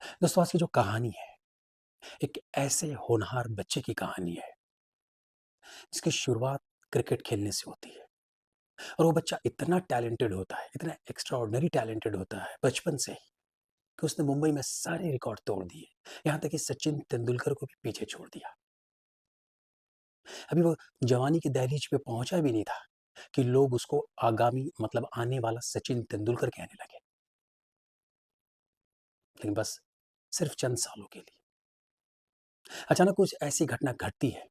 दोस्तों, आज की जो कहानी है, एक ऐसे होनहार बच्चे की कहानी है, जिसकी शुरुआत क्रिकेट खेलने से होती है और वो बच्चा इतना टैलेंटेड होता है, इतना एक्स्ट्राऑर्डिनरी टैलेंटेड होता है बचपन से ही कि उसने मुंबई में सारे रिकॉर्ड तोड़ दिए। यहाँ तक कि सचिन तेंदुलकर को भी पीछे छोड़ दिया। अभी वो जवानी की दहलीज पे पहुंचा भी नहीं था कि लोग उसको आगामी मतलब आने वाला सचिन तेंदुलकर कहने लगे। लेकिन बस सिर्फ चंद सालों के लिए अचानक कुछ ऐसी घटना घटती है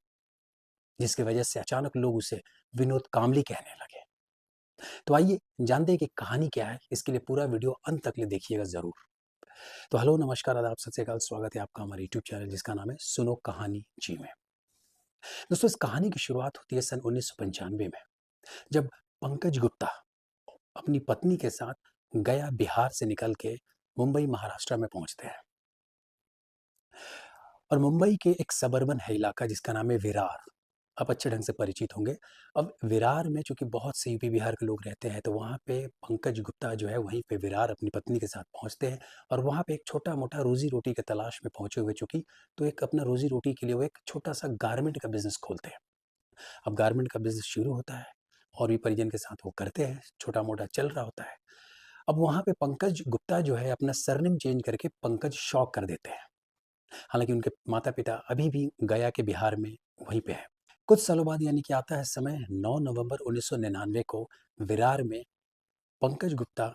जिसकी वजह से अचानक लोग उसे विनोद कामली कहने लगे। तो आइए जानते हैं कि कहानी क्या है। इसके लिए पूरा वीडियो अंत तक ले देखिएगा जरूर। तो हेलो, नमस्कार, आदाब, सत श्री अकाल, स्वागत है आपका हमारे यूट्यूब चैनल जिसका नाम है सुनो कहानी जी में। दोस्तों, इस कहानी की शुरुआत होती है सन 1995 में, जब पंकज गुप्ता अपनी पत्नी के साथ गया बिहार से निकल के मुंबई महाराष्ट्र में पहुंचते हैं। और मुंबई के एक सबर्बन है इलाका जिसका नाम है विरार। आप अच्छे ढंग से परिचित होंगे। अब विरार में चूंकि बहुत से यूपी बिहार के लोग रहते हैं, तो वहाँ पे पंकज गुप्ता जो है वहीं पे विरार अपनी पत्नी के साथ पहुँचते हैं। और वहाँ पे एक छोटा मोटा रोजी रोटी के तलाश में पहुँचे हुए चूंकि, तो एक अपना रोजी रोटी के लिए वो एक छोटा सा गारमेंट का बिजनेस खोलते हैं। अब गारमेंट का बिजनेस शुरू होता है और भी परिजन के साथ वो करते हैं, छोटा मोटा चल रहा होता है। अब वहाँ पे पंकज गुप्ता जो है अपना सरनेम चेंज करके पंकज शॉ कर देते हैं। हालांकि उनके माता पिता अभी भी गया के बिहार में वहीं पे हैं। कुछ सालों बाद यानी कि आता है समय 9 नवंबर 1999 को विरार में पंकज गुप्ता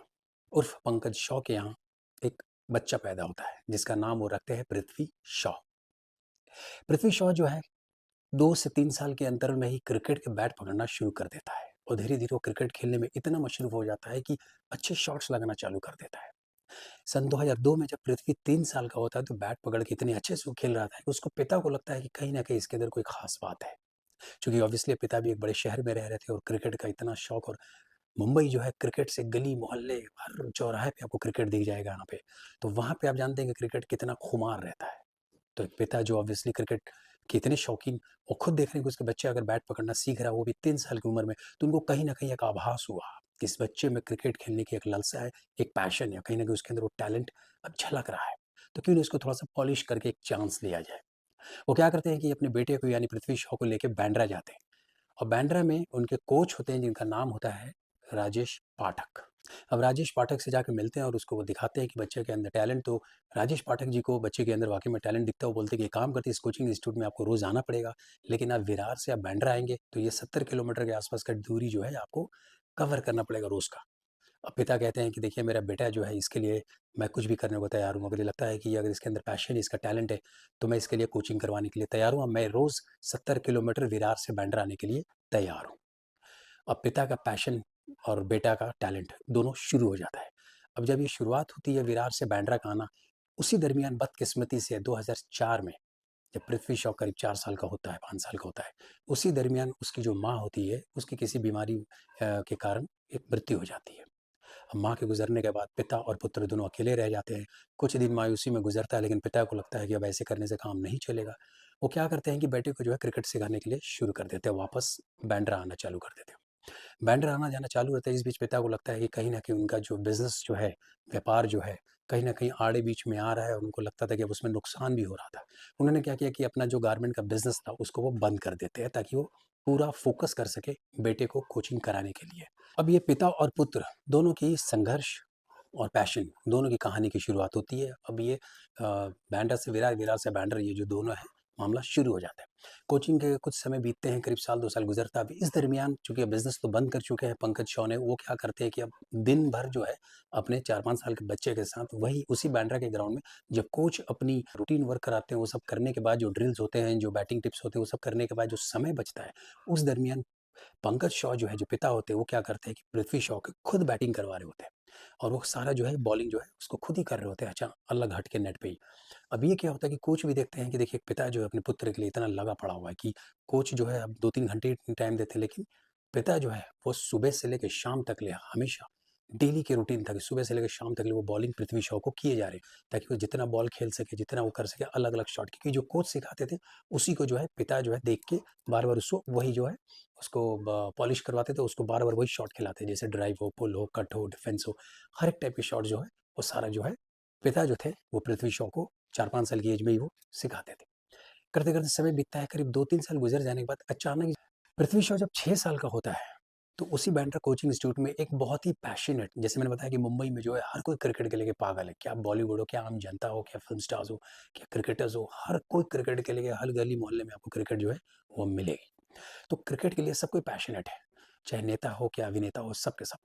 उर्फ पंकज शॉ के यहाँ एक बच्चा पैदा होता है जिसका नाम वो रखते हैं पृथ्वी शॉ। पृथ्वी शॉ जो है 2 से 3 साल के अंतर में ही क्रिकेट के बैट पकड़ना शुरू कर देता है और धीरे धीरे वो क्रिकेट खेलने में इतना मशरूफ हो जाता है कि अच्छे शॉट्स लगाना चालू कर देता है। सन 2002 में जब पृथ्वी 3 साल का होता है तो बैट पकड़ के इतने अच्छे से वो खेल रहा था कि उसको पिता को लगता है कि कहीं ना कहीं इसके अंदर कोई खास बात है। चूंकि ऑब्वियसली पिता भी एक बड़े शहर में रह रहे थे और क्रिकेट का इतना शौक, और मुंबई जो है क्रिकेट से गली मोहल्ले हर चौराहे पे आपको क्रिकेट दिख जाएगा यहाँ पे। तो वहाँ पे आप जानते हैं कि क्रिकेट कितना खुमार रहता है। तो एक पिता जो ऑब्वियसली क्रिकेट के इतने शौकीन, वो खुद देख रहे हैं कि उसके बच्चे अगर बैट पकड़ना सीख रहा है वो भी 3 साल की उम्र में, तो उनको कहीं ना कहीं एक आभास हुआ कि इस बच्चे में क्रिकेट खेलने की एक लालसा है, एक पैशन है, कहीं ना कहीं उसके अंदर वो टैलेंट अब झलक रहा है। तो क्यों नहीं इसको थोड़ा सा पॉलिश करके एक चांस लिया जाए। वो क्या करते हैं कि अपने बेटे को यानी पृथ्वी शॉ को लेकर बैंड्रा जाते हैं। और बैंड्रा में उनके कोच होते हैं जिनका नाम होता है राजेश पाठक। अब राजेश पाठक से जाकर मिलते हैं और उसको वो दिखाते हैं कि बच्चे के अंदर टैलेंट, तो राजेश पाठक जी को बच्चे के अंदर वाकई में टैलेंट दिखता है। वो बोलते हैं कि काम करते हैं, इस कोचिंग इंस्टीट्यूट में आपको रोज आना पड़ेगा, लेकिन आप विरार से आप बैंड्रा आएंगे तो ये 70 किलोमीटर के आसपास का दूरी जो है आपको कवर करना पड़ेगा रोज का। अब पिता कहते हैं कि देखिए मेरा बेटा जो है इसके लिए मैं कुछ भी करने को तैयार हूँ। मुझे लगता है कि अगर इसके अंदर पैशन है, इसका टैलेंट है, तो मैं इसके लिए कोचिंग करवाने के लिए तैयार हूँ। मैं रोज़ 70 किलोमीटर विरार से बैंड्रा आने के लिए तैयार हूँ। अब पिता का पैशन और बेटा का टैलेंट दोनों शुरू हो जाता है। अब जब ये शुरुआत होती है विरार से बैंड्रा का आना, उसी दरमियान बदकिस्मती से 2004 में जब पृथ्वी शॉ करीब 4 साल का होता है, 5 साल का होता है, उसी दरमियान उसकी जो माँ होती है उसकी किसी बीमारी के कारण एक मृत्यु हो जाती है। माँ के गुजरने के बाद पिता और पुत्र दोनों अकेले रह जाते हैं। कुछ दिन मायूसी में गुजरता है, लेकिन पिता को लगता है कि अब ऐसे करने से काम नहीं चलेगा। वो क्या करते हैं कि बेटे को जो है क्रिकेट सिखाने के लिए शुरू कर देते हैं, वापस बैंड्रा आना चालू कर देते हैं। बैंड्रा आना जाना चालू रहता है। इस बीच पिता को लगता है कि कहीं ना कहीं उनका जो बिजनेस जो है, व्यापार जो है, कहीं ना कहीं आड़े बीच में आ रहा है और उनको लगता था कि अब उसमें नुकसान भी हो रहा था। उन्होंने क्या किया कि अपना जो गारमेंट का बिजनेस था उसको वो बंद कर देते हैं ताकि वो पूरा फोकस कर सके बेटे को कोचिंग कराने के लिए। अब ये पिता और पुत्र दोनों की संघर्ष और पैशन दोनों की कहानी की शुरुआत होती है। अब ये बैंड्रा से विरार, विरार से बैंड्रा, ये जो दोनों है मामला शुरू हो जाता है। कोचिंग के कुछ समय बीतते हैं, करीब साल 2 साल गुजरता है। अब इस दरमियान चूंकि बिजनेस तो बंद कर चुके हैं पंकज शॉ ने, वो क्या करते हैं कि अब दिन भर जो है अपने 4-5 साल के बच्चे के साथ वही उसी बैंड्रा के ग्राउंड में जब कोच अपनी रूटीन वर्क कराते हैं, वो सब करने के बाद जो ड्रिल्स होते हैं, जो बैटिंग टिप्स होते हैं, वो सब करने के बाद जो समय बचता है उस दरमियान पंकज शॉ जो है, जो पिता होते हैं, वो क्या करते हैं कि पृथ्वी शॉ के खुद बैटिंग करवा रहे होते हैं और वो सारा जो है बॉलिंग जो है उसको खुद ही कर रहे होते हैं, अच्छा अलग हट के नेट पे ही। अब ये क्या होता है कि कोच भी देखते हैं कि देखिए पिता जो है अपने पुत्र के लिए इतना लगा पड़ा हुआ है कि कोच जो है अब 2-3 घंटे टाइम देते हैं, लेकिन पिता जो है वो सुबह से लेकर शाम तक ले हमेशा डेली के रूटीन था कि सुबह से लेकर शाम तक ले वो बॉलिंग पृथ्वी शॉ को किए जा रहे हैं ताकि वो जितना बॉल खेल सके, जितना वो कर सके अलग अलग शॉट, क्योंकि जो कोच सिखाते थे उसी को जो है पिता जो है देख के बार बार उसको वही जो है उसको पॉलिश करवाते थे, उसको बार बार वही शॉट खिलाते, जैसे ड्राइव हो, पुल हो, कट हो, डिफेंस हो, हर एक टाइप के शॉट जो है वो सारा जो है पिता जो थे वो पृथ्वी शॉ को 4-5 साल की एज में ही वो सिखाते थे। करते-करते समय बीतता है, करीब 2-3 साल गुज़र जाने के बाद अचानक पृथ्वी शॉ जब 6 साल का होता है, तो उसी बैंड्रा कोचिंग इंस्टीट्यूट में एक बहुत ही पैशनेट, जैसे मैंने बताया कि मुंबई में जो है हर कोई क्रिकेट के लेके पागल है। क्या बॉलीवुड हो, क्या आम जनता हो, क्या फ़िल्म स्टार्स हो, क्या क्रिकेटर्स हो, हर कोई क्रिकेट के लिए हर गली मोहल्ले में आपको क्रिकेट जो है वो मिलेगी। तो क्रिकेट के लिए सब कोई पैशनेट है, चाहे नेता हो, क्या अभिनेता हो, सब के सब।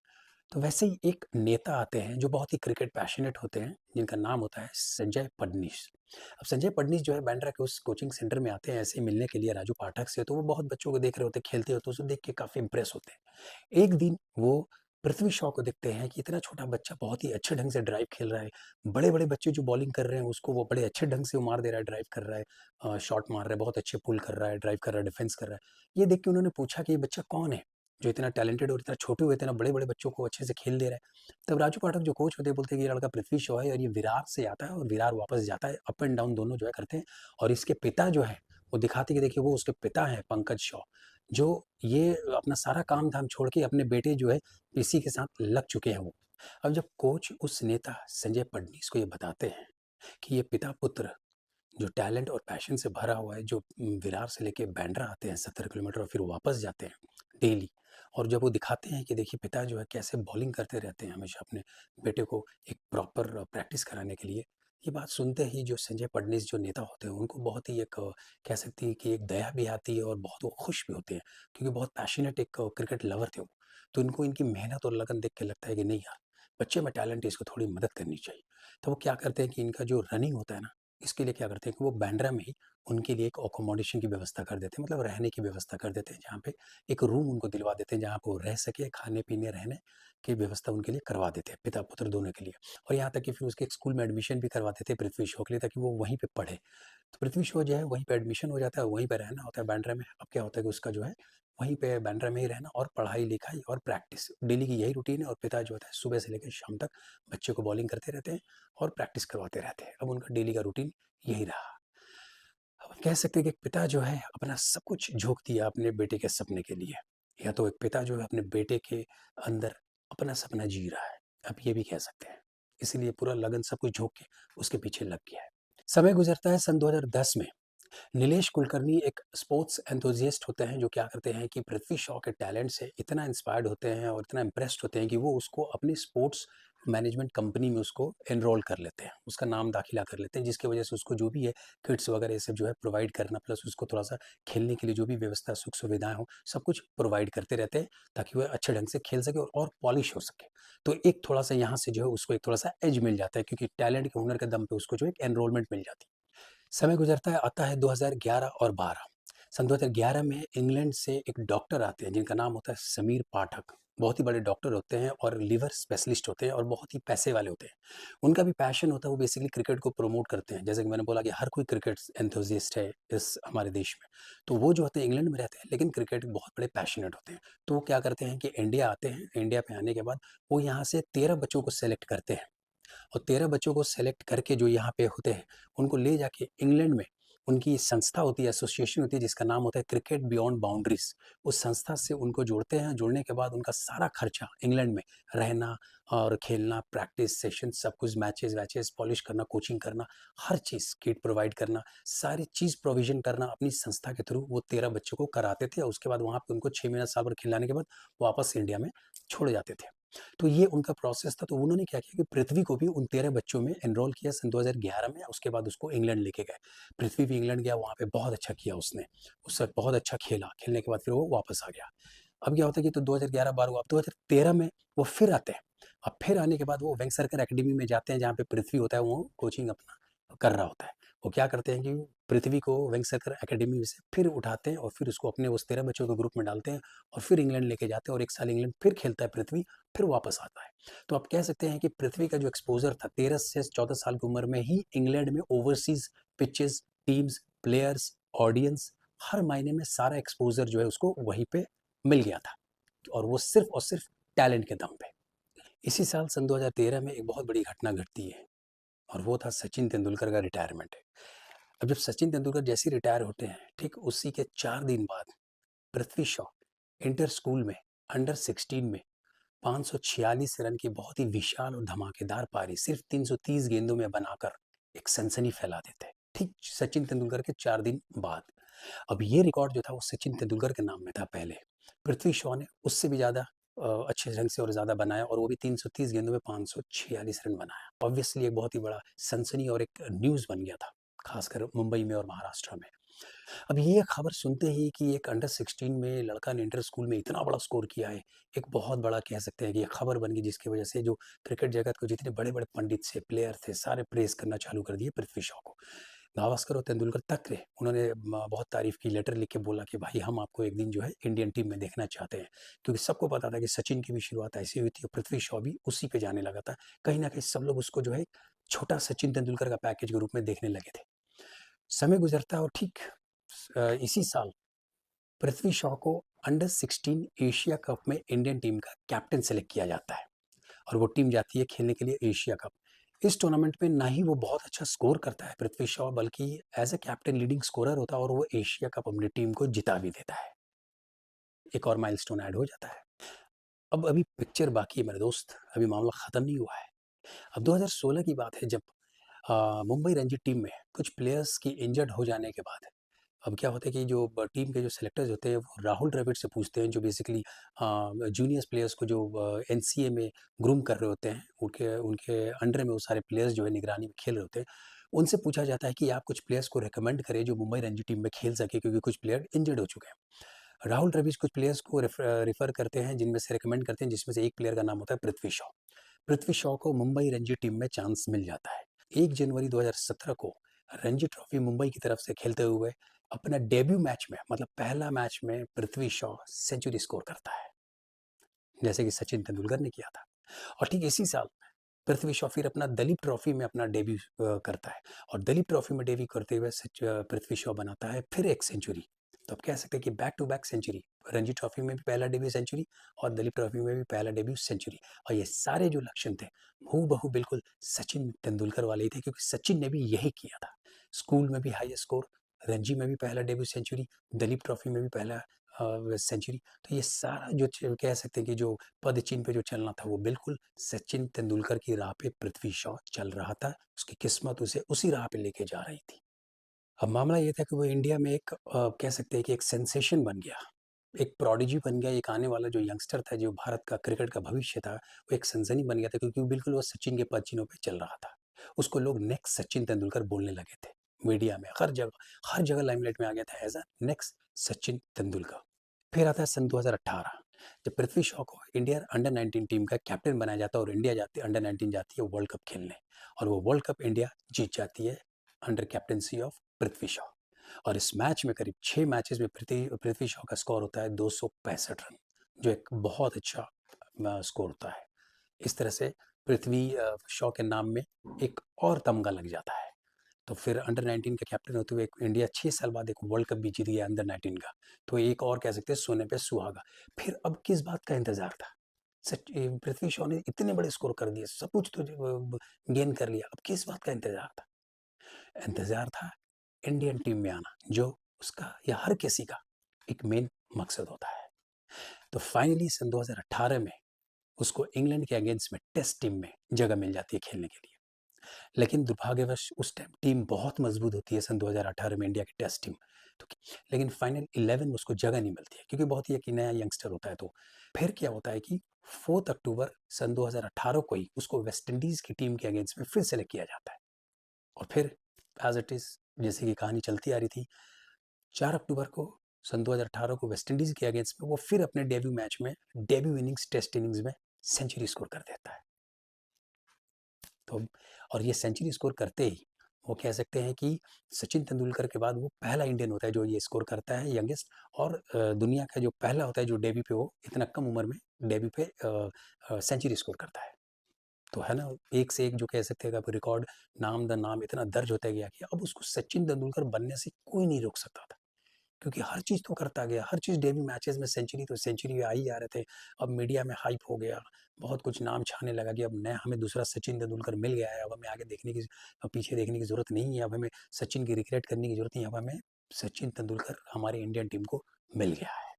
तो वैसे ही एक नेता आते हैं जो बहुत ही क्रिकेट पैशनेट होते हैं, जिनका नाम होता है संजय फडणीस। अब संजय फडणीस जो है बांद्रा के उस कोचिंग सेंटर में आते हैं ऐसे मिलने के लिए राजू पाठक से, तो वो बहुत बच्चों को देख रहे होते हैं, खेलते होते, उसे देख के काफ़ी इंप्रेस होते हैं। एक दिन वो पृथ्वी शॉ को देखते हैं कि इतना छोटा बच्चा बहुत ही अच्छे ढंग से ड्राइव खेल रहा है। बड़े-बड़े बच्चे जो बॉलिंग कर रहे हैं उसको वो बड़े अच्छे ढंग से वो मार दे रहा है, ड्राइव कर रहा है, शॉट मार रहा है, बहुत अच्छे पुल कर रहा है, ड्राइव कर रहा है, डिफेंस कर रहा है। ये देख के उन्होंने पूछा कि ये बच्चा कौन है? जो इतना टैलेंटेड और इतना छोटे हुए इतना बड़े-बड़े बच्चों को अच्छे से खेल दे रहा है। तब राजू पाठक जो कोच होते हैं बोलते हैं कि ये लड़का पृथ्वी शॉ है और ये विरार से आता है और विरार वापस जाता है, अप एंड डाउन दोनों जो है करते हैं। और इसके पिता जो है वो दिखाते कि देखिए वो उसके पिता हैं पंकज शॉ, जो ये अपना सारा काम धाम छोड़ के अपने बेटे जो है इसी के साथ लग चुके हैं वो। अब जब कोच उस नेता संजय फडणीस को ये बताते हैं कि ये पिता पुत्र जो टैलेंट और पैशन से भरा हुआ है, जो विरार से लेके बांद्रा आते हैं 70 किलोमीटर और फिर वापस जाते हैं डेली। और जब वो दिखाते हैं कि देखिए पिता जो है कैसे बॉलिंग करते रहते हैं हमेशा अपने बेटे को एक प्रॉपर प्रैक्टिस कराने के लिए। ये बात सुनते ही जो संजय फडणीस जो नेता होते हैं उनको बहुत ही एक कह सकती है कि एक दया भी आती है और बहुत वो खुश भी होते हैं, क्योंकि बहुत पैशनेट एक क्रिकेट लवर थे वो। तो इनको इनकी मेहनत और लगन देख के लगता है कि नहीं यार, बच्चे में टैलेंट है, इसको थोड़ी मदद करनी चाहिए। तो वो क्या करते हैं कि इनका जो रनिंग होता है ना, इसके लिए क्या करते हैं कि वो बांद्रा में ही उनके लिए एक अकोमोडेशन की व्यवस्था कर देते हैं, मतलब रहने की व्यवस्था कर देते हैं, जहाँ पे एक रूम उनको दिलवा देते हैं जहाँ पे वो रह सके, खाने पीने रहने की व्यवस्था उनके लिए करवा देते हैं, पिता पुत्र दोनों के लिए। और यहाँ तक कि फिर उसके एक स्कूल में एडमिशन भी करवा देते हैं पृथ्वी शॉ के लिए, ताकि वो वहीं पे पढ़े। तो पृथ्वी शॉ जो है वहीं पे एडमिशन हो जाता है, वहीं पे रहना होता है बांद्रा में। अब क्या होता है कि उसका जो है वहीं पे बांद्रा में ही रहना और पढ़ाई लिखाई और प्रैक्टिस डेली की यही रूटीन है। और पिता जो होता है सुबह से लेकर शाम तक बच्चे को बॉलिंग करते रहते हैं और प्रैक्टिस करवाते रहते हैं। अब उनका डेली का रूटीन यही रहा। अब कह सकते हैं कि एक पिता जो है अपना सब कुछ झोंक दिया अपने बेटे के सपने के लिए, या तो एक पिता जो है अपने बेटे के अंदर अपना सपना जी रहा है, आप ये भी कह सकते हैं। इसीलिए पूरा लगन सब कुछ झोंक के उसके पीछे लग गया है। समय गुजरता है, सन 2010 में नीलेश कुलकर्णी एक स्पोर्ट्स एंथुसियास्ट होते हैं, जो क्या करते हैं कि पृथ्वी शॉ के टैलेंट से इतना इंस्पायर्ड होते हैं और इतना इम्प्रेस्ड होते हैं कि वो उसको अपनी स्पोर्ट्स मैनेजमेंट कंपनी में उसको एनरोल कर लेते हैं, उसका नाम दाखिला कर लेते हैं, जिसकी वजह से उसको जो भी है किट्स वगैरह ये सब जो है प्रोवाइड करना, प्लस उसको थोड़ा सा खेलने के लिए जो भी व्यवस्था सुख सुविधाएं हो सब कुछ प्रोवाइड करते रहते हैं, ताकि वह अच्छे ढंग से खेल सके और पॉलिश हो सके। तो एक थोड़ा सा यहाँ से जो है उसको एक थोड़ा सा एज मिल जाता है, क्योंकि टैलेंट के हुनर के दम पे उसको जो है एनरोलमेंट मिल जाती है। समय गुजरता है, आता है 2011 और 12। सन 2011 में इंग्लैंड से एक डॉक्टर आते हैं जिनका नाम होता है समीर पाठक। बहुत ही बड़े डॉक्टर होते हैं और लिवर स्पेशलिस्ट होते हैं और बहुत ही पैसे वाले होते हैं। उनका भी पैशन होता है, वो बेसिकली क्रिकेट को प्रमोट करते हैं। जैसे कि मैंने बोला कि हर कोई क्रिकेट एंथुसियास्ट है इस हमारे देश में। तो वो जो होते हैं इंग्लैंड में रहते हैं, लेकिन क्रिकेट के बहुत बड़े पैशनेट होते हैं। तो वो क्या करते हैं कि इंडिया आते हैं, इंडिया पे आने के बाद वो यहाँ से 13 बच्चों को सेलेक्ट करते हैं। और 13 बच्चों को सेलेक्ट करके जो यहाँ पे होते हैं, उनको ले जाके इंग्लैंड में उनकी संस्था होती है, एसोसिएशन होती है, जिसका नाम होता है क्रिकेट बियॉन्ड बाउंड्रीज। उस संस्था से उनको जोड़ते हैं, जुड़ने के बाद उनका सारा खर्चा इंग्लैंड में रहना और खेलना, प्रैक्टिस सेशन, सब कुछ, मैचेस वैचेस, पॉलिश करना, कोचिंग करना, हर चीज़, किट प्रोवाइड करना, सारी चीज़ प्रोविजन करना अपनी संस्था के थ्रू वो 13 बच्चों को कराते थे। और उसके बाद वहाँ पे उनको 6 महीना साल भर खिलाने के बाद वापस इंडिया में छोड़ जाते थे। तो ये उनका प्रोसेस था। तो उन्होंने क्या किया कि पृथ्वी को भी उन 13 बच्चों में एनरोल किया सन 2011 में। उसके बाद उसको इंग्लैंड लेके गए। पृथ्वी भी इंग्लैंड गया, वहाँ पे बहुत अच्छा किया उसने। उससे बहुत अच्छा खेला, खेलने के बाद फिर वो वापस आ गया। अब क्या होता है कि तो 2011-12 हुआ, अब 2013 में वो फिर आते हैं। अब फिर आने के बाद वो वेंगसरकर एकेडमी में जाते हैं, जहाँ पे पृथ्वी होता है, वो कोचिंग अपना कर रहा होता है। वो क्या करते हैं कि पृथ्वी को वेंगसरकर एकेडमी से फिर उठाते हैं और फिर उसको अपने उस 13 बच्चों के ग्रुप में डालते हैं और फिर इंग्लैंड लेके जाते हैं और 1 साल इंग्लैंड फिर खेलता है पृथ्वी, फिर वापस आता है। तो आप कह सकते हैं कि पृथ्वी का जो एक्सपोज़र था 13 से 14 साल की उम्र में ही इंग्लैंड में overseas pitches, teams, players, audience, हर मायने में सारा एक्सपोज़र जो है उसको वहीं पे मिल गया था। और वो सिर्फ़ और सिर्फ़ टैलेंट के दम पे। इसी साल सन 2013 में एक बहुत बड़ी घटना घटती है और वो था सचिन तेंदुलकर का रिटायरमेंट। अब जब सचिन तेंदुलकर जैसे ही रिटायर होते हैं, ठीक उसी के 4 दिन बाद पृथ्वी शॉ इंटर स्कूल में अंडर 16 में 546 रन की बहुत ही विशाल और धमाकेदार पारी सिर्फ 330 गेंदों में बनाकर एक सनसनी फैला देते हैं, ठीक सचिन तेंदुलकर के 4 दिन बाद। अब ये रिकॉर्ड जो था वो सचिन तेंदुलकर के नाम में था पहले। पृथ्वी शॉ ने उससे भी ज़्यादा अच्छे ढंग से और ज़्यादा बनाया और वो भी 330 गेंदों में 546 रन बनाया। ऑब्वियसली एक बहुत ही बड़ा सनसनी और एक न्यूज़ बन गया था, खासकर मुंबई में और महाराष्ट्र में। अब ये खबर सुनते ही कि एक अंडर 16 में लड़का ने इंटर स्कूल में इतना बड़ा स्कोर किया है, एक बहुत बड़ा कह सकते हैं कि खबर बन गई, जिसकी वजह से जो क्रिकेट जगत को जितने बड़े-बड़े पंडित थे, प्लेयर थे, सारे प्रेज़ करना चालू कर दिए पृथ्वी शॉ को। गावस्कर और तेंदुलकर तक रहे, उन्होंने बहुत तारीफ़ की, लेटर लिख के बोला कि भाई हम आपको एक दिन जो है इंडियन टीम में देखना चाहते हैं। क्योंकि सबको पता था कि सचिन की भी शुरुआत ऐसी हुई थी और पृथ्वी शॉ भी उसी पे जाने लगा था। कहीं न कहीं सब लोग उसको जो है छोटा सचिन तेंदुलकर का पैकेज के रूप में देखने लगे थे। समय गुज़रता है और ठीक इसी साल पृथ्वी शॉ को अंडर 16 एशिया कप में इंडियन टीम का कैप्टन सेलेक्ट किया जाता है और वो टीम जाती है खेलने के लिए एशिया कप। इस टूर्नामेंट में ना ही वो बहुत अच्छा स्कोर करता है पृथ्वी शॉ, बल्कि as a captain leading scorer होता है और वो एशिया कप अपनी टीम को जिता भी देता है। एक और माइलस्टोन ऐड हो जाता है। अब अभी पिक्चर बाकी है मेरे दोस्त, अभी मामला ख़त्म नहीं हुआ है। अब 2016 की बात है, जब मुंबई रणजी टीम में कुछ प्लेयर्स की इंजर्ड हो जाने के बाद अब क्या होता है कि जो टीम के जो सेलेक्टर्स होते हैं वो राहुल द्रविड़ से पूछते हैं, जो बेसिकली जूनियर्स प्लेयर्स को जो एनसीए में ग्रूम कर रहे होते हैं, उनके उनके अंडर में वो सारे प्लेयर्स जो है निगरानी में खेल रहे होते हैं, उनसे पूछा जाता है कि आप कुछ प्लेयर्स को रिकमेंड करें जो मुंबई रणजी टीम में खेल सके, क्योंकि कुछ प्लेयर इंजर्ड हो चुके हैं। राहुल द्रविड़ कुछ प्लेयर्स को रेफर करते हैं, जिनमें से रिकमेंड करते हैं, जिसमें से एक प्लेयर का नाम होता है पृथ्वी शॉ। पृथ्वी शॉ को मुंबई रणजी टीम में चांस मिल जाता है। 1 जनवरी 2017 को रणजी ट्रॉफी मुंबई की तरफ से खेलते हुए अपना डेब्यू मैच में, मतलब पहला मैच में पृथ्वी शॉ सेंचुरी स्कोर करता है, जैसे कि सचिन तेंदुलकर ने किया था। और ठीक इसी साल पृथ्वी शॉ फिर अपना दलीप ट्रॉफी में अपना डेब्यू करता है और दलीप ट्रॉफी में डेब्यू करते हुए पृथ्वी शॉ बनाता है फिर एक सेंचुरी। तो आप कह सकते हैं कि back to back century, Ranji trophy में भी पहला डेब्यू सेंचुरी और दलीप ट्रॉफी में भी पहला डेब्यू सेंचुरी। और ये सारे जो लक्षण थे हूबहू बिल्कुल सचिन तेंदुलकर वाले ही थे, क्योंकि सचिन ने भी यही किया था। स्कूल में भी हाई स्कोर, रणजी में भी पहला डेब्यू सेंचुरी, दलीप ट्रॉफी में भी पहला सेंचुरी। तो ये सारा जो कह सकते हैं कि जो पद चिन्ह पे जो चलना था वो बिल्कुल सचिन तेंदुलकर की राह पे पृथ्वी शॉ चल रहा था। उसकी किस्मत उसे उसी राह पे लेके जा रही थी। अब मामला ये था कि वो इंडिया में एक कह सकते हैं कि एक सेंसेशन बन गया, एक प्रोडिजी बन गया। एक आने वाला जो यंगस्टर था, जो भारत का क्रिकेट का भविष्य था, वो एक सनसनी बन गया था, क्योंकि बिल्कुल वो सचिन के पदचिन्हों पे चल रहा था। उसको लोग नेक्स्ट सचिन तेंदुलकर बोलने लगे थे। मीडिया में हर जगह लाइमलाइट में आ गया था as a next Sachin Tendulkar. फिर आता है सन 2018, जब पृथ्वी शॉ को इंडिया अंडर 19 टीम का कैप्टन बनाया जाता है और इंडिया जाती है, अंडर 19 जाती है वर्ल्ड कप खेलने, और वो वर्ल्ड कप इंडिया जीत जाती है under captaincy of Prithvi Shaw. और इस मैच में करीब 6 मैचेस में पृथ्वी शॉ का स्कोर होता है 265 रन, जो एक बहुत अच्छा स्कोर होता है। इस तरह से पृथ्वी शॉ के नाम में एक और तमगा लग जाता है। तो फिर अंडर 19 का कैप्टन होते हुए इंडिया 6 साल बाद एक वर्ल्ड कप भी जीत गया अंडर 19 का। तो एक और कह सकते हैं सोने पे सुहागा। फिर अब किस बात का इंतजार था? पृथ्वी शॉ ने इतने बड़े स्कोर कर दिए, सब कुछ तो गेन कर लिया, अब किस बात का इंतजार था? इंतजार था इंडियन टीम में आना, जो उसका या हर किसी का एक मेन मकसद होता है। तो फाइनली सन 2018 में उसको इंग्लैंड के अगेंस्ट में टेस्ट टीम में जगह मिल जाती है खेलने के लिए। लेकिन दुर्भाग्यवश उस टाइम टीम बहुत मजबूत होती है सन 2018 में इंडिया की टेस्ट टीम। तो लेकिन फाइनल 11 में उसको जगह नहीं मिलती है, क्योंकि बहुत ही एक नया यंगस्टर होता है। तो फिर क्या होता है कि 4 अक्टूबर सन 2018 को ही उसको वेस्ट इंडीज की टीम के अगेंस्ट में फिर सेलेक्ट किया जाता है। और फिर एज इट इज, जैसे कि कहानी चलती आ रही थी, 4 अक्टूबर को सन 2018 को वेस्ट इंडीज के अगेंस्ट में वो फिर अपने डेब्यू मैच में, डेब्यू इनिंग्स टेस्ट इनिंग्स में सेंचुरी स्कोर कर देता है। तो और ये सेंचुरी स्कोर करते ही वो कह सकते हैं कि सचिन तेंदुलकर के बाद वो पहला इंडियन होता है जो ये स्कोर करता है, यंगेस्ट, और दुनिया का जो पहला होता है जो डेब्यू पे वो इतना कम उम्र में डेब्यू पे सेंचुरी स्कोर करता है। तो है ना, एक से एक जो कह सकते हैं कि रिकॉर्ड, नाम द नाम इतना दर्ज होता गया कि अब उसको सचिन तेंदुलकर बनने से कोई नहीं रोक सकता था, क्योंकि हर चीज़ तो करता गया, हर चीज़ डेब्यू मैचेस में सेंचुरी तो सेंचुरी आ ही जा रहे थे। अब मीडिया में हाइप हो गया, बहुत कुछ नाम छाने लगा कि अब नया हमें दूसरा सचिन तेंदुलकर मिल गया है, अब हमें आगे देखने की, पीछे देखने की ज़रूरत नहीं है, अब हमें सचिन की रिग्रेट करने की ज़रूरत नहीं है, अब हमें सचिन तेंदुलकर हमारी इंडियन टीम को मिल गया है।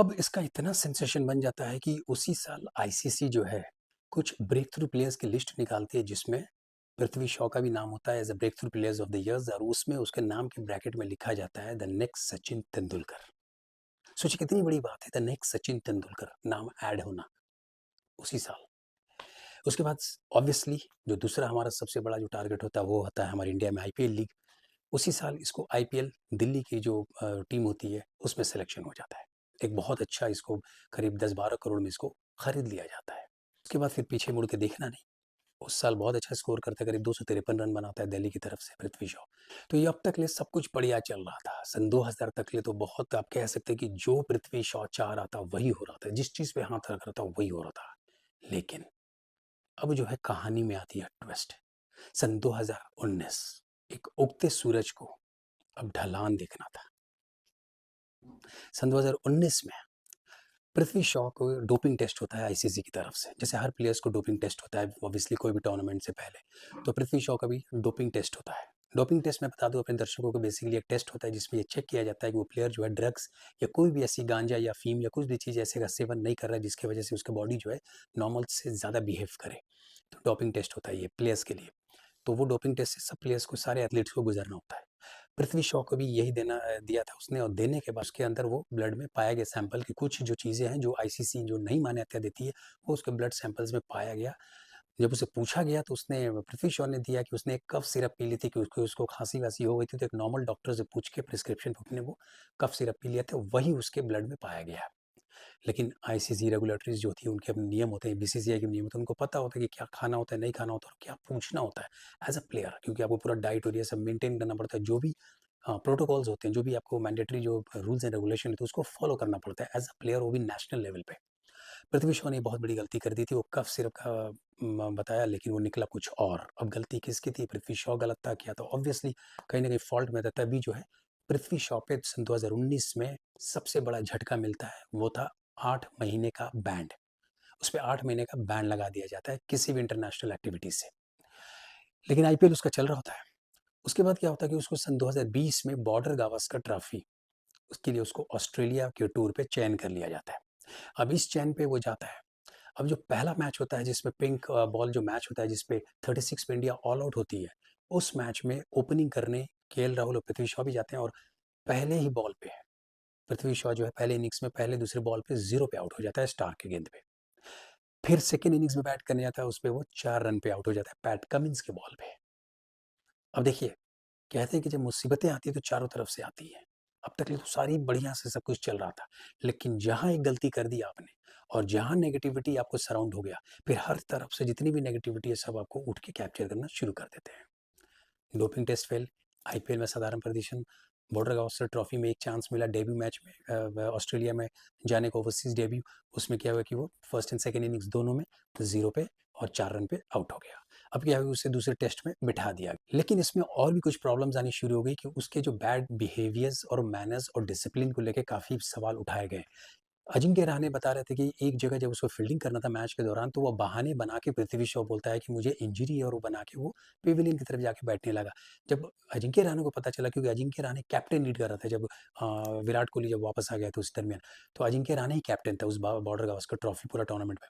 अब इसका इतना सेंसेशन बन जाता है कि उसी साल आईसीसी जो है कुछ ब्रेक थ्रू प्लेयर्स की लिस्ट निकालती है, जिसमें पृथ्वी शॉ का भी नाम होता है as a breakthrough players of the years, और उसमें उसके नाम के ब्रैकेट में लिखा जाता है द नेक्स्ट सचिन तेंदुलकर। सोचिए कितनी बड़ी बात है, द नेक्स्ट सचिन तेंदुलकर नाम ऐड होना उसी साल। उसके बाद ऑब्वियसली जो दूसरा हमारा सबसे बड़ा जो टारगेट होता है वो होता है हमारे इंडिया में आईपीएल लीग। उसी साल इसको आईपीएल दिल्ली की जो टीम होती है उसमें सिलेक्शन हो जाता है। एक बहुत अच्छा, इसको करीब 10-12 करोड़ में इसको खरीद लिया जाता है। उसके बाद फिर पीछे मुड़ के देखना नहीं। उस साल बहुत अच्छा स्कोर करता है, करीब 253 रन बनाता है दिल्ली की तरफ से पृथ्वी शॉ। तो ये अब तक ले सब कुछ बढ़िया चल रहा था। सन 2000 तक ले तो बहुत, आप कह सकते हैं कि जो पृथ्वी शॉ चाह रहा था वही हो रहा था, जिस चीज़ पे हाथ रख रहा था वही हो रहा था। लेकिन अब जो है कहानी में आती है ट्विस्ट। सन 2019 एक उगते सूरज को अब ढलान देखना था। सन 2019 में पृथ्वी शॉ को डोपिंग टेस्ट होता है आईसीसी की तरफ से, जैसे हर प्लेयर्स को डोपिंग टेस्ट होता है ऑब्वियसली कोई भी टूर्नामेंट से पहले, तो पृथ्वी शॉ का भी डोपिंग टेस्ट होता है। डोपिंग टेस्ट मैं बता दूं अपने दर्शकों को, बेसिकली एक टेस्ट होता है जिसमें ये चेक किया जाता है कि वो प्लेयर जो है ड्रग्स या कोई भी ऐसी गांजा या फीम या कुछ भी चीज़ ऐसे का सेवन नहीं कर रहा है जिसकी वजह से उसकी बॉडी जो है नॉर्मल से ज़्यादा बिहेव करे। तो डोपिंग टेस्ट होता है ये प्लेयर्स के लिए। तो वो डोपिंग टेस्ट से सब प्लेयर्स को, सारे एथलीट्स को गुजरना होता है। पृथ्वी शॉ को भी यही दिया था उसने, और देने के बाद उसके अंदर वो ब्लड में पाया गया सैंपल की कुछ जो चीज़ें हैं जो आईसीसी जो नहीं मान्यता देती है वो उसके ब्लड सैंपल्स में पाया गया। जब उसे पूछा गया तो उसने, पृथ्वी शॉ ने दिया कि उसने एक कफ सिरप पी ली थी, कि उसको खांसी वासी हो गई थी, तो एक नॉर्मल डॉक्टर से पूछ के प्रिस्क्रिप्शन पे उसने वो कफ सिरप पी लिया था, वही उसके ब्लड में पाया गया। लेकिन आईसीसी रेगुलेटरीज जो होती है उनके अपने नियम होते हैं, बीसीसीआई के नियम होते हैं, उनको पता होता है कि क्या खाना होता है नहीं खाना होता है और क्या पूछना होता है एज अ प्लेयर, क्योंकि आपको पूरा डाइट और ये सब मेंटेन करना पड़ता है। जो भी प्रोटोकॉल्स होते हैं, जो भी आपको मैंडेटरी जो रूल्स एंड रेगुलेशन होते हैं उसको फॉलो करना पड़ता है एज अ प्लेयर, वो भी नेशनल लेवल पे। पृथ्वी शॉ ने बहुत बड़ी गलती कर दी थी, वो कफ सिरप का बताया लेकिन वो निकला कुछ और। अब गलती किसकी थी? पृथ्वी शॉ गलत था क्या? तो ऑब्वियसली कहीं ना कहीं फॉल्ट में था। तभी जो है पृथ्वी शॉ पे सन 2019 में सबसे बड़ा झटका मिलता है, वो था 8 महीने का बैंड। उस पर 8 महीने का बैन लगा दिया जाता है किसी भी इंटरनेशनल एक्टिविटी से। लेकिन आईपीएल उसका चल रहा होता है। उसके बाद क्या होता है कि उसको सन 2020 में बॉर्डर गावस्कर ट्रॉफी, उसके लिए उसको ऑस्ट्रेलिया के टूर पे चयन कर लिया जाता है। अब इस चयन पे वो जाता है। अब जो पहला मैच होता है जिसमें पिंक बॉल जो मैच होता है जिसपे 36 पे इंडिया ऑल आउट होती है, उस मैच में ओपनिंग करने केएल राहुल और पृथ्वी शॉ भी जाते हैं, और पहले ही बॉल पे पृथ्वी शॉ जो है पहले इनिंग्स में पहले दूसरे बॉल पे 0 पे आउट हो जाता है स्टार के गेंद पे। फिर सेकेंड इनिंग्स में बैट करने जाता है, उस पर वो 4 रन पे आउट हो जाता है पैट कमिंस के बॉल पे। अब देखिए, कहते हैं कि जब मुसीबतें आती है तो चारों तरफ से आती है। अब तक तो सारी बढ़िया से सब कुछ चल रहा था, लेकिन जहां एक गलती कर दी आपने और जहां नेगेटिविटी आपको सराउंड हो गया, फिर हर तरफ से जितनी भी नेगेटिविटी है सब आपको उठ के कैप्चर करना शुरू कर देते हैं। डोपिंग टेस्ट फेल, आईपीएल में साधारण प्रदर्शन, बॉर्डर गावस्कर ट्रॉफी में एक चांस मिला डेब्यू मैच में ऑस्ट्रेलिया में जाने को, ओवरसीज डेब्यू। उसमें क्या हुआ कि वो फर्स्ट एंड सेकेंड इनिंग्स दोनों में 0 पे और 4 रन पे आउट हो गया। अब क्या हुआ, उसे दूसरे टेस्ट में बिठा दिया। लेकिन इसमें और भी कुछ प्रॉब्लम्स आनी शुरू हो गई कि उसके जो बैड बिहेवियर्स और मैनर्स और डिसिप्लिन को लेकर काफ़ी सवाल उठाए गए। अजिंक्य रहाणे बता रहे थे कि एक जगह जब उसको फील्डिंग करना था मैच के दौरान, तो वो बहाने बना के पृथ्वी शॉ बोलता है कि मुझे इंजरी है, और वो बना के वो पेविलियन की तरफ जाके बैठने लगा। जब अजिंक्य रहाणे को पता चला, क्योंकि अजिंक्य रहाणे कैप्टन लीड कर रहा था जब विराट कोहली जब वापस आ गया था उस दरमियान, तो अजिंक्य रहाणे ही कैप्टन था उस बॉर्डर गावस्कर ट्रॉफी पूरा टूर्नामेंट में।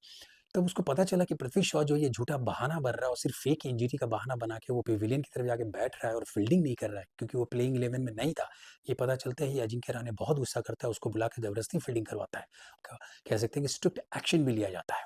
तब उसको पता चला कि पृथ्वी शॉ जो ये झूठा बहाना बन रहा है और सिर्फ फेक इंजरी का बहाना बना के वो पेविलियन की तरफ जाके बैठ रहा है और फील्डिंग नहीं कर रहा है, क्योंकि वो प्लेइंग 11 में नहीं था। ये पता चलता ही अजिंक्य रहाणे बहुत गुस्सा करता है, उसको बुला के जबरदस्ती फील्डिंग करवाता है। कह सकते हैं कि स्ट्रिक्ट एक्शन भी लिया जाता है।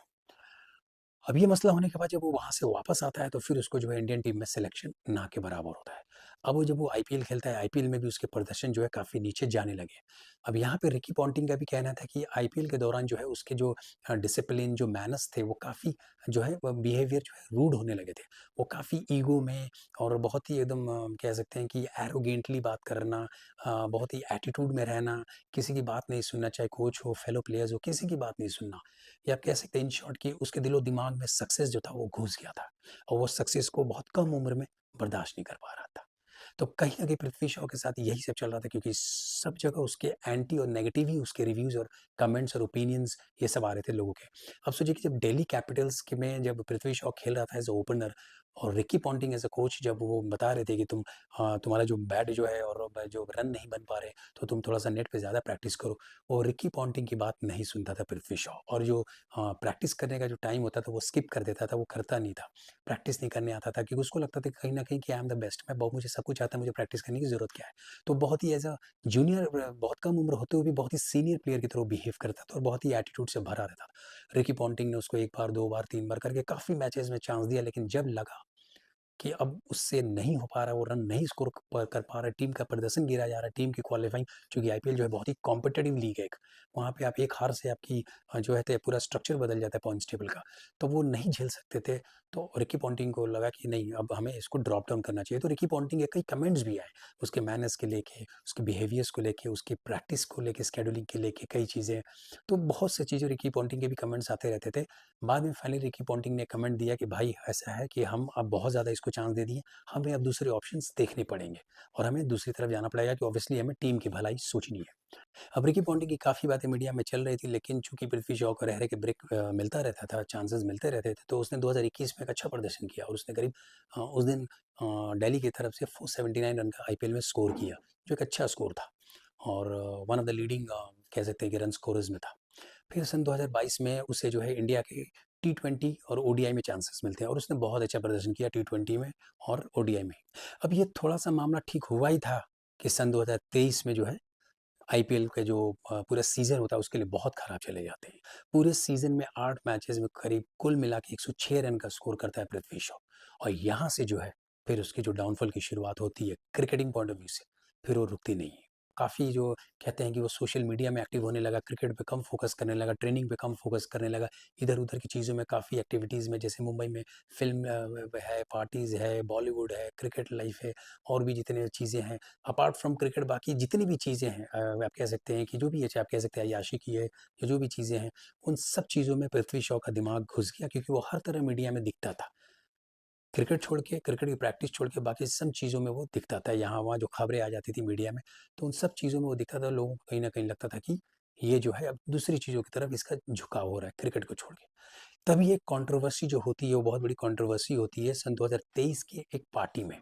अब ये मसला होने के बाद जब वो वहाँ से वापस आता है तो फिर उसको जो है इंडियन टीम में सिलेक्शन ना के बराबर होता है। अब वो जब वो आईपीएल खेलता है, आईपीएल में भी उसके प्रदर्शन जो है काफ़ी नीचे जाने लगे। अब यहाँ पे रिकी पॉन्टिंग का भी कहना था कि आईपीएल के दौरान जो है उसके जो डिसिप्लिन जो मैनर्स थे वो काफ़ी जो है बिहेवियर जो है रूड होने लगे थे। वो काफ़ी ईगो में और बहुत ही एकदम कह सकते हैं कि एरोगेंटली बात करना, बहुत ही एटीट्यूड में रहना, किसी की बात नहीं सुनना, चाहे कोच हो फेलो प्लेयर्स हो, किसी की बात नहीं सुनना। या आप कह सकते हैं इन शॉर्ट कि उसके दिलो दिमाग में सक्सेस जो था वो घुस गया था, और वो सक्सेस को बहुत कम उम्र में बर्दाश्त नहीं कर पा रहा था। तो कहीं ना कहीं पृथ्वी शॉ के साथ यही सब चल रहा था, क्योंकि सब जगह उसके एंटी और नेगेटिव ही उसके रिव्यूज और कमेंट्स और ओपिनियंस ये सब आ रहे थे लोगों के। अब सोचिए कि जब दिल्ली कैपिटल्स के में जब पृथ्वी शॉ खेल रहा था एज ओपनर, और Ricky Ponting as a coach जब वो बता रहे थे कि तुम्हारा जो बैट जो है और जो रन नहीं बन पा रहे, तो तुम थोड़ा-सा नेट पे ज़्यादा प्रैक्टिस करो। और रिकी पॉन्टिंग की बात नहीं सुनता था पृथ्वी शॉ, और जो प्रैक्टिस करने का जो टाइम होता था वो स्किप कर देता था, वो करता नहीं था। प्रैक्टिस नहीं करने आता था क्योंकि उसको लगता था कि कहीं न कहीं कि आई एम द बेस्ट, मैं बहु मुझे सब कुछ आता है, मुझे प्रैक्टिस करने की ज़रूरत क्या है? तो बहुत ही एज़ अ जूनियर बहुत कम उम्र होते हुए भी बहुत ही सीनियर प्लेयर की तरह बिहेव करता था और बहुत ही एटीट्यूड से भरा रहता था। रिकी पॉन्टिंग ने उसको 1 बार, 2 बार, 3 बार करके काफ़ी मैचेज़ में चांस दिया, लेकिन जब लगा कि अब उससे नहीं हो पा रहा, वो रन नहीं स्कोर कर पा रहा है, टीम का प्रदर्शन गिरा जा रहा है, टीम की क्वालीफाइंग, चूँकि आईपीएल जो है बहुत ही कॉम्पिटिटिव लीग है एक, वहाँ पे आप एक हार से आपकी जो है ते पूरा स्ट्रक्चर बदल जाता है पॉइंट्स टेबल का, तो वो नहीं झेल सकते थे। तो रिकी पॉन्टिंग को लगा कि नहीं, अब हमें इसको ड्रॉप डाउन करना चाहिए। तो रिकी पॉन्टिंग के कई कमेंट्स भी आए, उसके मैनर्स के लेके, उसके बिहेवियर्स को लेके, उसकी प्रैक्टिस को लेके, शेड्यूलिंग के लेके कई चीज़ें, तो बहुत सी चीज़ें रिकी पॉन्टिंग के भी कमेंट्स आते रहते थे। बाद में फाइनली रिकी पॉन्टिंग ने कमेंट दिया कि भाई ऐसा है कि हम अब बहुत ज़्यादा इसको चांस दे दिए, हमें अब दूसरे ऑप्शंस देखने पड़ेंगे और हमें दूसरी तरफ जाना पड़ेगा कि ऑब्वियसली हमें टीम की भलाई सोचनी है। अब रिकी पॉन्टिंग की काफ़ी बातें मीडिया में चल रही थी, लेकिन चूंकि पृथ्वी शॉ को रह के ब्रेक मिलता रहता था, चांसेस मिलते रहते थे, तो उसने 2021 में एक अच्छा प्रदर्शन किया और उसने करीब उस दिन दिल्ली की तरफ से 479 रन का आईपीएल में स्कोर किया, जो एक अच्छा स्कोर था और वन ऑफ द लीडिंग कह सकते हैं कि रन स्कोरर्स में था। फिर सन 2022 में उसे जो है इंडिया के टी20 और ओडीआई में चांसेस मिलते हैं और उसने बहुत अच्छा प्रदर्शन किया टी20 में और ओडीआई में। अब ये थोड़ा-सा मामला ठीक हुआ ही था कि सन 2023 में जो है आईपीएल के जो पूरा सीज़न होता है उसके लिए बहुत खराब चले जाते हैं। पूरे सीज़न में 8 मैचेज़ में करीब कुल मिला के 106 रन का स्कोर करता है पृथ्वी शॉ, और यहाँ से जो है फिर उसकी जो डाउनफॉल की शुरुआत होती है क्रिकेटिंग पॉइंट ऑफ व्यू से, फिर वो रुकती नहीं है। काफ़ी जो कहते हैं कि वो सोशल मीडिया में एक्टिव होने लगा, क्रिकेट पे कम फ़ोकस करने लगा, ट्रेनिंग पे कम फ़ोकस करने लगा, इधर-उधर की चीज़ों में काफ़ी एक्टिविटीज़ में, जैसे मुंबई में फ़िल्म है, पार्टीज़ है, बॉलीवुड है, क्रिकेट लाइफ़ है, और भी जितने चीज़ें हैं अपार्ट फ्रॉम क्रिकेट, बाकी जितनी भी चीज़ें हैं आप कह सकते हैं कि जो भी है, चाहे आप कह सकते हैं अय्याशी की है या जो भी चीज़ें हैं, उन सब चीज़ों में पृथ्वी शॉ का दिमाग घुस गया क्योंकि वो हर तरह मीडिया में दिखता था। क्रिकेट छोड़ के, क्रिकेट की प्रैक्टिस छोड़ के बाकी सब चीज़ों में वो दिखता था। यहाँ-वहाँ जो खबरें आ जाती थी मीडिया में, तो उन सब चीज़ों में वो दिखता था। लोगों को कहीं न कहीं लगता था कि ये जो है अब दूसरी चीज़ों की तरफ इसका झुकाव हो रहा है, क्रिकेट को छोड़ के। तभी एक कंट्रोवर्सी जो होती है, वो बहुत बड़ी कंट्रोवर्सी होती है सन 2023 की एक पार्टी में।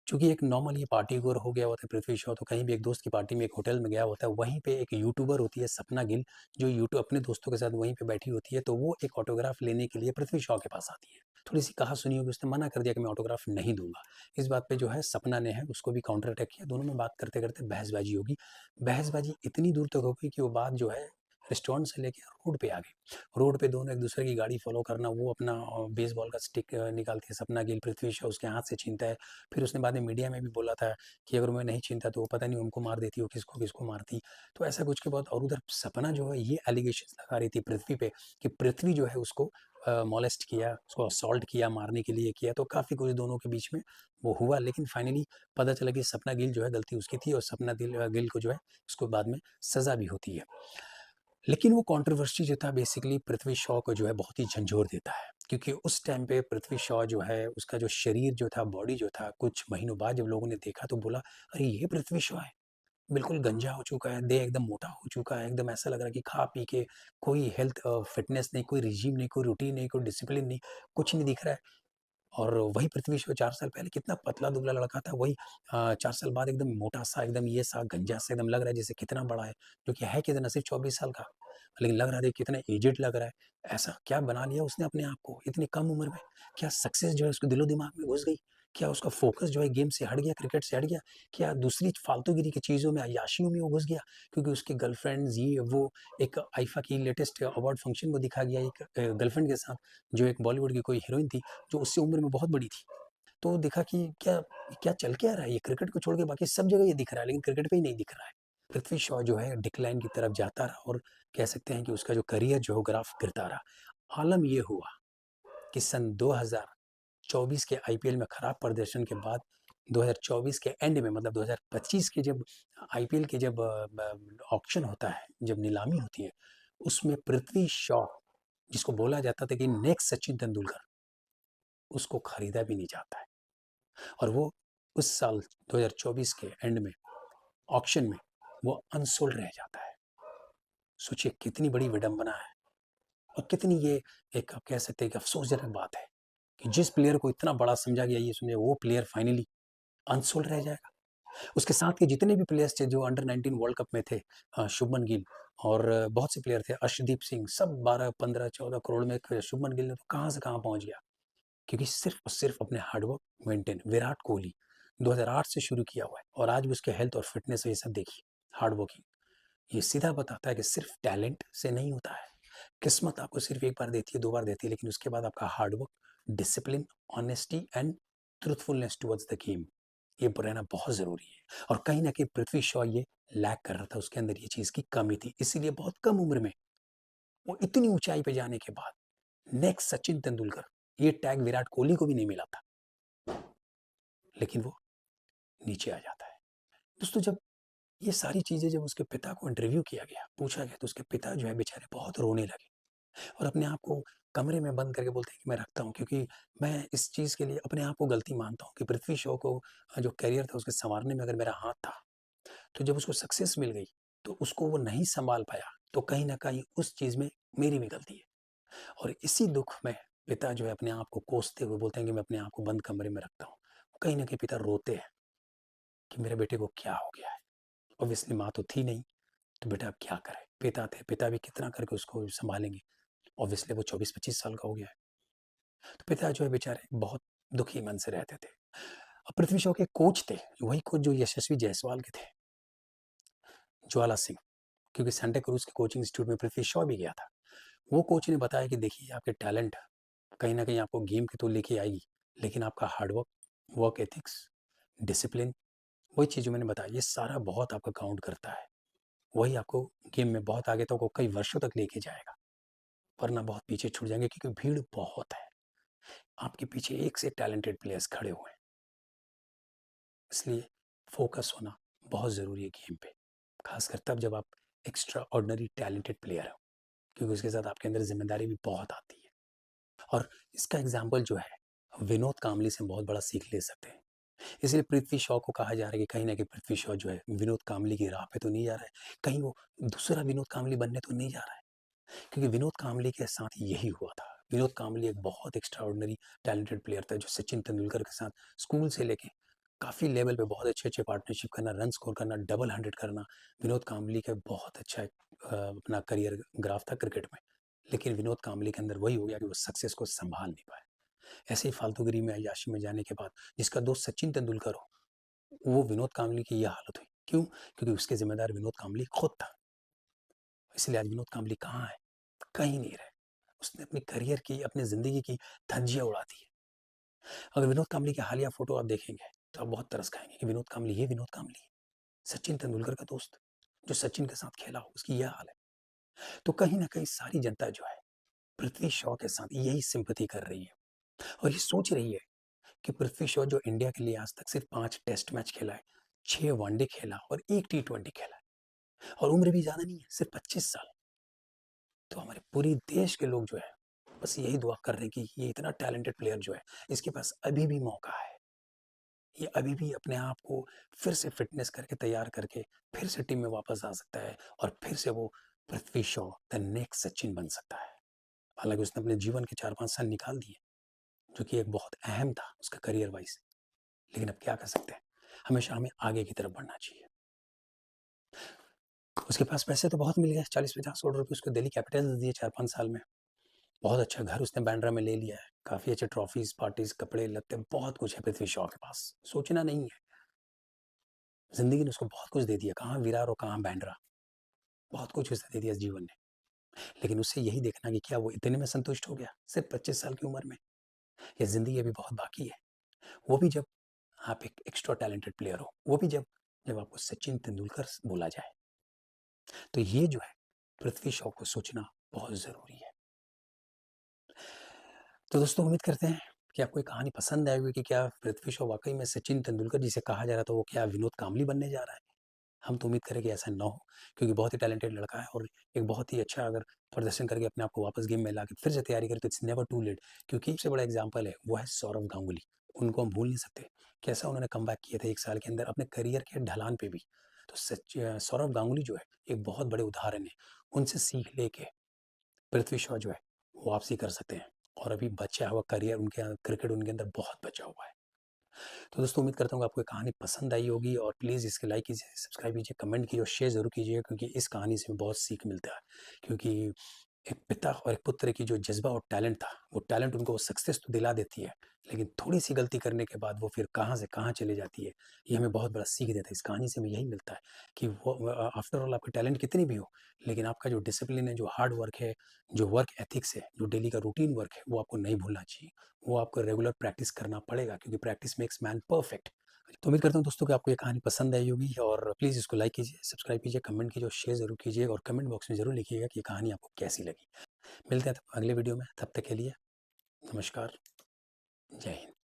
चूँकि एक नॉर्मल ये पार्टी गोर हो गया होता है पृथ्वी शॉ, तो कहीं भी एक दोस्त की पार्टी में एक होटल में गया होता है, वहीं पे एक यूट्यूबर होती है सपना गिल, जो अपने दोस्तों के साथ वहीं पे बैठी होती है, तो वो एक ऑटोग्राफ लेने के लिए पृथ्वी शॉ के पास आती है। थोड़ी-सी कहा-सुनी होगी, उसने मना कर दिया कि मैं ऑटोग्राफ नहीं दूँगा। इस बात पे जो है सपना ने है उसको भी काउंटर अटैक किया, दोनों में बात करते-करते बहसबाजी होगी। बहसबाजी इतनी दूर तक हो गई कि वो बात जो है रेस्टोरेंट से लेके रोड पे आ गई। रोड पे दोनों एक-दूसरे की गाड़ी फ़ॉलो करना, वो अपना बेसबॉल का स्टिक निकालती है सपना गिल, पृथ्वी शॉ उसके हाथ से छीनता है। फिर उसने बाद में मीडिया में भी बोला था कि अगर मैं नहीं छीनता तो वो पता नहीं उनको मार देती, वो किसको मारती। तो ऐसा कुछ के बाद और उधर सपना जो है ये एलिगेशंस लगा रही थी पृथ्वी पे कि पृथ्वी जो है उसको मोलेस्ट किया, उसको असॉल्ट किया, मारने के लिए किया। तो काफ़ी कुछ दोनों के बीच में वो हुआ, लेकिन फाइनली पता चला कि सपना गिल जो है गलती उसकी थी और सपना गिल को जो है उसको बाद में सज़ा भी होती है। लेकिन वो कंट्रोवर्सी जो था बेसिकली पृथ्वी शॉ को जो है बहुत ही झंझोर देता है, क्योंकि उस टाइम पे पृथ्वी शॉ जो है उसका जो शरीर जो था, बॉडी जो था, कुछ महीनों बाद जब लोगों ने देखा तो बोला, अरे ये पृथ्वी शॉ है, बिल्कुल गंजा हो चुका है, देह एकदम मोटा हो चुका है, एकदम ऐसा लग रहा है कि खा पी के कोई हेल्थ फिटनेस नहीं, कोई रिजीम नहीं, कोई रूटीन नहीं, कोई डिसिप्लिन नहीं, कुछ नहीं दिख रहा है। और वही पृथ्वी शॉ 4 साल पहले कितना पतला-दुबला लड़का था, वही 4 साल बाद एकदम मोटा-सा, एकदम ये सा, गंजा-सा एकदम लग रहा है जैसे कितना बड़ा है, जो कि है कितना, सिर्फ 24 साल का। लेकिन लग रहा है कितना एजेड लग रहा है। ऐसा क्या बना लिया उसने अपने आप को इतनी कम उम्र में? क्या सक्सेस जो है उसके दिलो-दिमाग में घुस गई? क्या उसका फ़ोकस जो है गेम से हट गया, क्रिकेट से हट गया? क्या दूसरी फालतूगिरी की चीज़ों में, अय्याशियों में वो घुस गया? क्योंकि उसकी गर्लफ्रेंड्स ये वो, एक आईफा की लेटेस्ट अवार्ड फंक्शन को दिखा गया एक गर्लफ्रेंड के साथ, जो एक बॉलीवुड की कोई हीरोइन थी, जो उससे उम्र में बहुत बड़ी थी। तो देखा कि क्या क्या चल क्या रहा है, ये क्रिकेट को छोड़ के बाकी सब जगह ये दिख रहा है, लेकिन क्रिकेट पे ही नहीं दिख रहा है। पृथ्वी शॉ जो है डिक्लाइन की तरफ जाता रहा और कह सकते हैं कि उसका जो करियर जो है ग्राफ गिरता रहा। आलम ये हुआ कि सन 2024 के आईपीएल में खराब प्रदर्शन के बाद 2024 के एंड में, मतलब 2025 के जब आईपीएल के जब ऑक्शन होता है, जब नीलामी होती है, उसमें पृथ्वी शॉ, जिसको बोला जाता था कि नेक्स्ट सचिन तेंदुलकर, उसको खरीदा भी नहीं जाता है। और वो उस साल 2024 के एंड में ऑक्शन में वो अनसोल्ड रह जाता है। सोचिए कितनी बड़ी विडंबना है और कितनी ये एक आप कह सकते हैं कि अफसोसजनक बात है कि जिस प्लेयर को इतना बड़ा समझा गया, ये समझे वो प्लेयर फाइनली अनसोल्ड रह जाएगा। उसके साथ के जितने भी प्लेयर्स थे जो अंडर 19 वर्ल्ड कप में थे, शुभमन गिल और बहुत से प्लेयर थे, अर्शदीप सिंह, सब 12, 15, 14 करोड़ में शुभमन गिल ने तो कहाँ से कहाँ पहुंच गया, क्योंकि सिर्फ और सिर्फ अपने हार्डवर्क मेंटेन। विराट कोहली 2008 से शुरू किया हुआ है और आज भी उसके हेल्थ और फिटनेस ये सब देखिए, हार्डवर्किंग। ये सीधा बताता है कि सिर्फ टैलेंट से नहीं होता है, किस्मत आपको सिर्फ एक बार देती है, 2 बार देती है, लेकिन उसके बाद आपका hard work, discipline, honesty and truthfulness towards the game, ये रहना बहुत ज़रूरी है। और कहीं ना कहीं पृथ्वी शॉ ये लैक कर रहा था, उसके अंदर ये चीज़ की कमी थी, इसीलिए बहुत कम उम्र में वो इतनी ऊंचाई पे जाने के बाद नेक्स्ट सचिन तेंदुलकर, ये टैग विराट कोहली को भी नहीं मिला था, लेकिन वो नीचे आ जाता है। दोस्तों, जब ये सारी चीज़ें, जब उसके पिता को इंटरव्यू किया गया, पूछा गया, तो उसके पिता जो है बेचारे बहुत रोने लगे और अपने आप को कमरे में बंद करके बोलते हैं कि मैं रखता हूँ, क्योंकि मैं इस चीज़ के लिए अपने आप को गलती मानता हूँ कि पृथ्वी शॉ को जो करियर था उसके संवारने में अगर मेरा हाथ था, तो जब उसको सक्सेस मिल गई तो उसको वो नहीं संभाल पाया, तो कहीं ना कहीं उस चीज़ में मेरी भी गलती है। और इसी दुख में पिता जो है अपने आप को कोसते हुए बोलते हैं कि मैं अपने आप को बंद कमरे में रखता हूँ। कहीं ना कहीं पिता रोते हैं कि मेरे बेटे को क्या हो गया है। ऑब्वियसली माँ तो थी नहीं, तो बेटा अब क्या करे, पिता थे, पिता भी कितना करके उसको संभालेंगे। ऑब्वियसली वो 24-25 साल का हो गया है, तो पिता जो है बेचारे बहुत दुखी मन से रहते थे। अब पृथ्वी शॉ के कोच थे, वही कोच जो यशस्वी जायसवाल के थे, ज्वाला सिंह, क्योंकि सेंटा क्रूज के कोचिंग इंस्टीट्यूट में पृथ्वी शॉ भी गया था। वो कोच ने बताया कि देखिए आपके टैलेंट कहीं ना कहीं आपको गेम की तो लेके आएगी, लेकिन आपका हार्डवर्क, वर्क एथिक्स, डिसिप्लिन, वही चीज़ जो मैंने बताया, ये सारा बहुत आपका काउंट करता है। वही आपको गेम में बहुत आगे तक, कई वर्षों तक लेके जाएगा, वरना बहुत पीछे छूट जाएंगे, क्योंकि भीड़ बहुत है, आपके पीछे एक से टैलेंटेड प्लेयर्स खड़े हुए हैं। इसलिए फोकस होना बहुत ज़रूरी है गेम पे, खासकर तब जब आप एक्स्ट्रा ऑर्डिनरी टैलेंटेड प्लेयर हो, क्योंकि उसके साथ आपके अंदर जिम्मेदारी भी बहुत आती है। और इसका एग्जाम्पल जो है, विनोद कामली से बहुत बड़ा सीख ले सकते हैं। इसलिए पृथ्वी शॉ को कहा जा रहा है कि कहीं ना कहीं पृथ्वी शॉ जो है विनोद कामली की राह पे तो नहीं जा रहा है, कहीं वो दूसरा विनोद कामली बनने तो नहीं जा रहा है, क्योंकि विनोद कामली के साथ यही हुआ था। विनोद कामली एक बहुत एक्स्ट्रा ऑर्डिनरी टैलेंटेड प्लेयर था, जो सचिन तेंदुलकर के साथ स्कूल से लेके काफ़ी लेवल पे बहुत अच्छे अच्छे पार्टनरशिप करना, रन स्कोर करना, डबल 100 करना, विनोद कामली का बहुत अच्छा अपना करियर ग्राफ था क्रिकेट में। लेकिन विनोद कामली के अंदर वही हो गया कि वो सक्सेस को संभाल नहीं पाए। ऐसे ही फालतूगिरी में, अय्याशी में जाने के बाद जिसका दोस्त सचिन तेंदुलकर हो, वो विनोद कामली की यह हालत हुई। क्यों? क्योंकि उसके जिम्मेदार विनोद कामली खुद था। इसलिए आज विनोद कामली कहाँ है? कहीं नहीं रहे। उसने अपनी करियर की, अपनी जिंदगी की धज्जियां उड़ा दी है। अगर विनोद कामली की हालिया फोटो आप देखेंगे तो आप बहुत तरस खाएंगे कि विनोद कामली, ये विनोद कामली है, सचिन तेंदुलकर का दोस्त, जो सचिन के साथ खेला हो, उसकी यह हाल है। तो कहीं ना कहीं सारी जनता जो है पृथ्वी शॉ के साथ यही सिंपैथी कर रही है और ये सोच रही है कि पृथ्वी शॉ जो इंडिया के लिए आज तक सिर्फ 5 टेस्ट मैच खेला है, 6 वनडे खेला और 1 T20 खेला है, और उम्र भी ज्यादा नहीं है, सिर्फ 25 साल। तो हमारे पूरी देश के लोग जो है बस यही दुआ कर रहे हैं कि ये इतना टैलेंटेड प्लेयर जो है, इसके पास अभी भी मौका है, ये अभी भी अपने आप को फिर से फिटनेस करके तैयार करके फिर से टीम में वापस आ सकता है और फिर से वो पृथ्वी शॉ द नेक्स्ट सचिन बन सकता है। हालांकि उसने अपने जीवन के 4-5 साल निकाल दिए, जो कि एक बहुत अहम था उसका करियर वाइज, लेकिन अब क्या कर सकते हैं, हमेशा हमें आगे की तरफ बढ़ना चाहिए। उसके पास पैसे तो बहुत मिल गए, 40-50 करोड़ रुपए उसको दिल्ली कैपिटल्स दिए 4-5 साल में। बहुत अच्छा घर उसने बैंड्रा में ले लिया है, काफी अच्छे ट्रॉफीज, पार्टीज, कपड़े लत्ते, बहुत कुछ है पृथ्वी शॉ के पास। सोचना नहीं है, जिंदगी ने उसको बहुत कुछ दे दिया, कहाँ विरार और कहाँ बैंड्रा, बहुत कुछ उसने दे दिया इस जीवन ने। लेकिन उससे यही देखना कि क्या वो इतने में संतुष्ट हो गया सिर्फ 25 साल की उम्र में, या जिंदगी अभी बहुत बाकी है। वो भी जब आप एक एक्स्ट्रा टैलेंटेड प्लेयर हो, वो भी जब जब आपको सचिन तेंदुलकर बोला जाए, तो ये जो है पृथ्वी शॉ को सोचना बहुत जरूरी है। तो दोस्तों, उम्मीद करते हैं कि आपको ये कहानी पसंद आई होगी कि क्या पृथ्वी शॉ वाकई में सचिन तेंदुलकर जिसे कहा जा रहा था, वो क्या विनोद कामली बनने जा रहा है। हम तो उम्मीद करें कि ऐसा ना हो, क्योंकि बहुत ही टैलेंटेड लड़का है और एक बहुत ही अच्छा अगर प्रदर्शन करके अपने आप को वापस गेम में ला के फिर से तैयारी करे तो इट्स नेवर टू लेट। क्योंकि सबसे बड़ा एग्जाम्पल है वो है सौरव गांगुली, उनको हम भूल नहीं सकते, कैसा उन्होंने कम बैक किए थे 1 साल के अंदर अपने करियर के ढलान पे भी। तो सौरव गांगुली जो है एक बहुत बड़े उदाहरण है, उनसे सीख लेके पृथ्वी शॉ जो है वापसी कर सकते हैं। और अभी बचा हुआ करियर क्रिकेट उनके अंदर बहुत बचा हुआ है। तो दोस्तों उम्मीद करता हूँ कि आपको ये कहानी पसंद आई होगी और प्लीज़ इसके लाइक कीजिए, सब्सक्राइब कीजिए, कमेंट कीजिए और शेयर ज़रूर कीजिए, क्योंकि इस कहानी से बहुत सीख मिलता है। क्योंकि एक पिता और एक पुत्र की जो जज़्बा और टैलेंट था, वो टैलेंट उनको सक्सेस तो दिला देती है, लेकिन थोड़ी-सी गलती करने के बाद वो फिर कहाँ से कहाँ चले जाती है, ये हमें बहुत बड़ा सीख देता है। इस कहानी से हमें यही मिलता है कि आफ्टर ऑल आपका टैलेंट कितनी भी हो, लेकिन आपका जो डिसिप्लिन है, जो हार्ड वर्क है, जो वर्क एथिक्स है, जो डेली का रूटीन वर्क है, वो आपको नहीं भूलना चाहिए। वो आपको रेगुलर प्रैक्टिस करना पड़ेगा, क्योंकि प्रैक्टिस मेक्स मैन परफेक्ट। तो उम्मीद करता हूँ दोस्तों कि आपको ये कहानी पसंद आई होगी और प्लीज़ इसको लाइक कीजिए, सब्सक्राइब कीजिए, कमेंट कीजिए और शेयर ज़रूर कीजिए और कमेंट बॉक्स में ज़रूर लिखिएगा कि ये कहानी आपको कैसी लगी। मिलते हैं अगले वीडियो में, तब तक के लिए नमस्कार, जय हिंद।